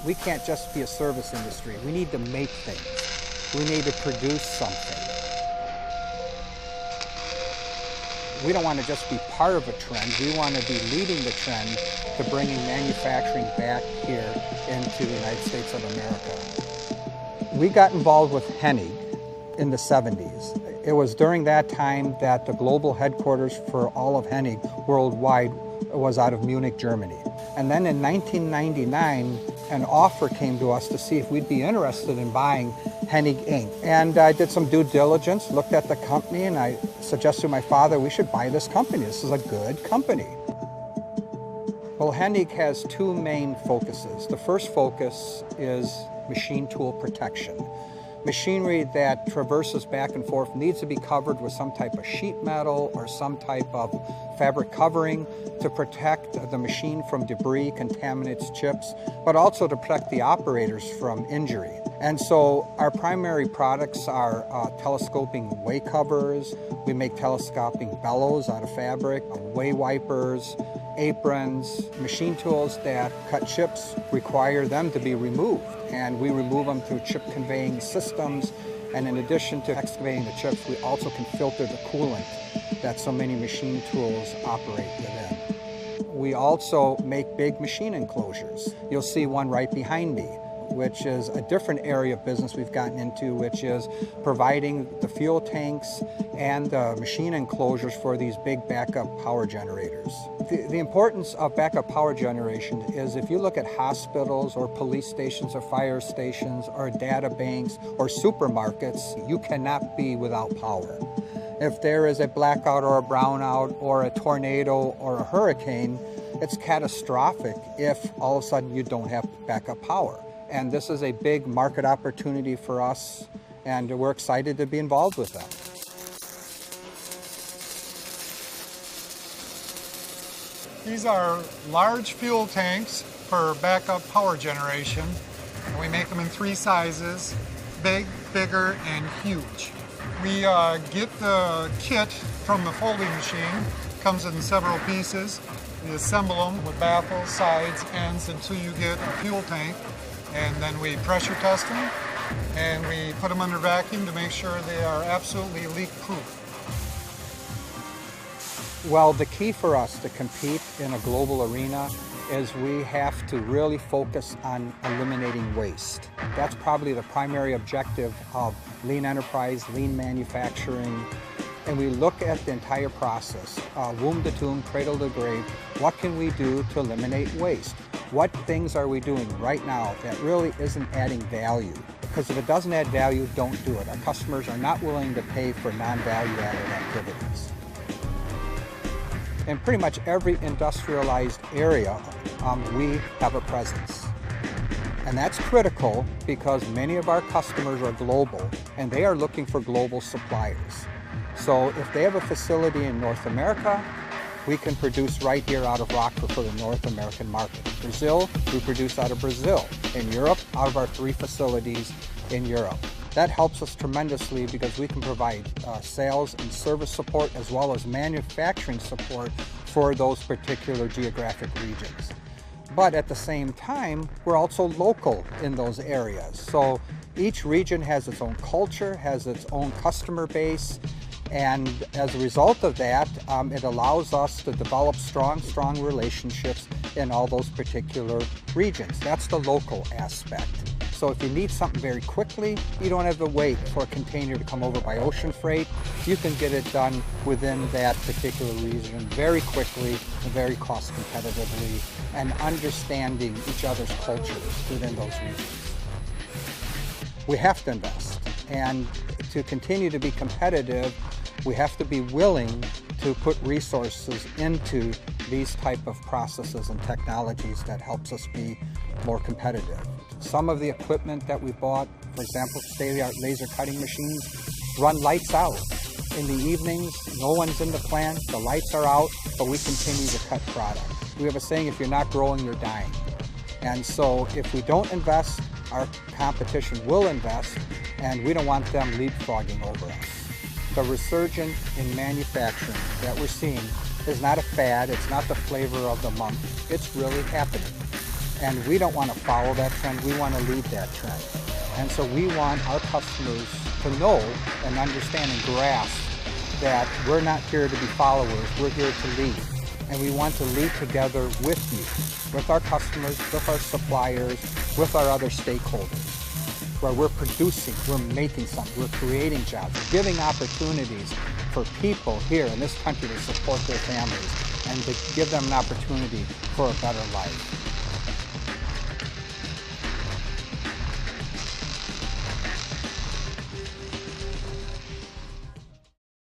we can't just be a service industry. We need to make things. We need to produce something. We don't want to just be part of a trend. We want to be leading the trend to bringing manufacturing back here into the United States of America. We got involved with Hennig in the 70s. It was during that time that the global headquarters for all of Hennig worldwide was out of Munich, Germany. And then in 1999, an offer came to us to see if we'd be interested in buying Hennig Inc. And I did some due diligence, looked at the company, and I suggested to my father we should buy this company. This is a good company. Well, Hennig has two main focuses. The first focus is machine tool protection. Machinery that traverses back and forth needs to be covered with some type of sheet metal or some type of fabric covering to protect the machine from debris, contaminants, chips, but also to protect the operators from injury. And so our primary products are telescoping way covers. We make telescoping bellows out of fabric, way wipers, aprons. Machine tools that cut chips require them to be removed, and we remove them through chip conveying systems. And in addition to excavating the chips, we also can filter the coolant that so many machine tools operate within. We also make big machine enclosures. You'll see one right behind me, which is a different area of business we've gotten into, which is providing the fuel tanks and the machine enclosures for these big backup power generators. The importance of backup power generation is if you look at hospitals or police stations or fire stations or data banks or supermarkets, you cannot be without power. If there is a blackout or a brownout or a tornado or a hurricane, it's catastrophic if all of a sudden you don't have backup power. And this is a big market opportunity for us, and we're excited to be involved with them. These are large fuel tanks for backup power generation. And we make them in three sizes: big, bigger, and huge. We get the kit from the folding machine. Comes in several pieces. We assemble them with baffles, sides, ends until you get a fuel tank. And then we pressure test them, and we put them under vacuum to make sure they are absolutely leak-proof. Well, the key for us to compete in a global arena is we have to really focus on eliminating waste. That's probably the primary objective of lean enterprise, lean manufacturing. And we look at the entire process, womb to tomb, cradle to grave. What can we do to eliminate waste? What things are we doing right now that really isn't adding value? Because if it doesn't add value, don't do it. Our customers are not willing to pay for non-value added activities. In pretty much every industrialized area, we have a presence. And that's critical because many of our customers are global and they are looking for global suppliers. So if they have a facility in North America, we can produce right here out of Rockford for the North American market. Brazil, we produce out of Brazil. In Europe, out of our 3 facilities in Europe. That helps us tremendously because we can provide sales and service support as well as manufacturing support for those particular geographic regions. But at the same time, we're also local in those areas. So each region has its own culture, has its own customer base, and as a result of that, it allows us to develop strong relationships in all those particular regions. That's the local aspect. So if you need something very quickly, you don't have to wait for a container to come over by ocean freight. You can get it done within that particular region very quickly and very cost competitively, and understanding each other's cultures within those regions. We have to invest, and to continue to be competitive, we have to be willing to put resources into these type of processes and technologies that helps us be more competitive. Some of the equipment that we bought, for example, state-of-the-art laser cutting machines, run lights out. In the evenings, no one's in the plant, the lights are out, but we continue to cut product. We have a saying, if you're not growing, you're dying. And so if we don't invest, our competition will invest, and we don't want them leapfrogging over us. The resurgence in manufacturing that we're seeing is not a fad, it's not the flavor of the month, it's really happening. And we don't want to follow that trend, we want to lead that trend. And so we want our customers to know and understand and grasp that we're not here to be followers, we're here to lead. And we want to lead together with you, with our customers, with our suppliers, with our other stakeholders, where we're producing, we're making something, we're creating jobs, we're giving opportunities for people here in this country to support their families and to give them an opportunity for a better life.